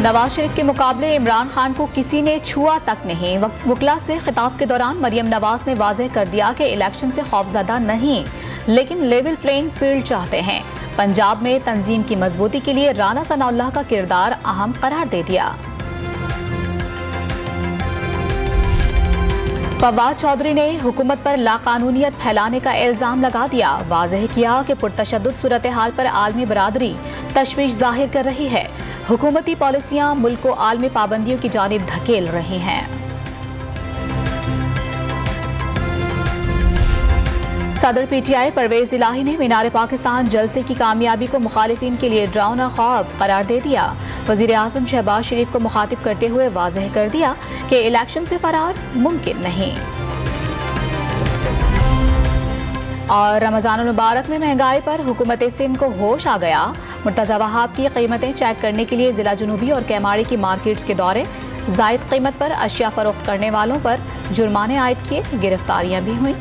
नवाज शरीफ के मुकाबले इमरान खान को किसी ने छुआ तक नहीं। वकला से खिताब के दौरान मरियम नवाज ने वाज़ेह कर दिया कि इलेक्शन से खौफजदा नहीं, लेकिन लेवल प्लेइंग फील्ड चाहते हैं। पंजाब में तंजीम की मजबूती के लिए राना सनाउल्लाह का किरदार अहम करार दे दिया। फवाद चौधरी ने हुकूमत पर लाकानूनियत फैलाने का इल्जाम लगा दिया। वाज़ेह किया कि पुरतशद्दुद सूरत हाल पर आलमी बरादरी तशवीश जाहिर कर रही है। हुकूमती पॉलिसियां मुल्क को आलमी पाबंदियों की जानिब धकेल रही हैं। सदर पीटीआई परवेज इलाही ने मीनार पाकिस्तान जलसे की कामयाबी को मुखालिफिन के लिए डरावना ख्वाब करार दे दिया। वजीर आज़म शहबाज शरीफ को मुखातिब करते हुए वाज़ेह कर दिया कि इलेक्शन से फरार मुमकिन नहीं। और रमजान मुबारक में महंगाई पर हुकूमत सिंध को होश आ गया। मुर्तज़ा वहाब की कीमतें चेक करने के लिए जिला जुनूबी और कैमाड़ी की मार्केट्स के दौरे, जायद कीमत पर अशिया फरोख्त करने वालों पर जुर्माने आयद किए, गिरफ्तारियां भी हुई।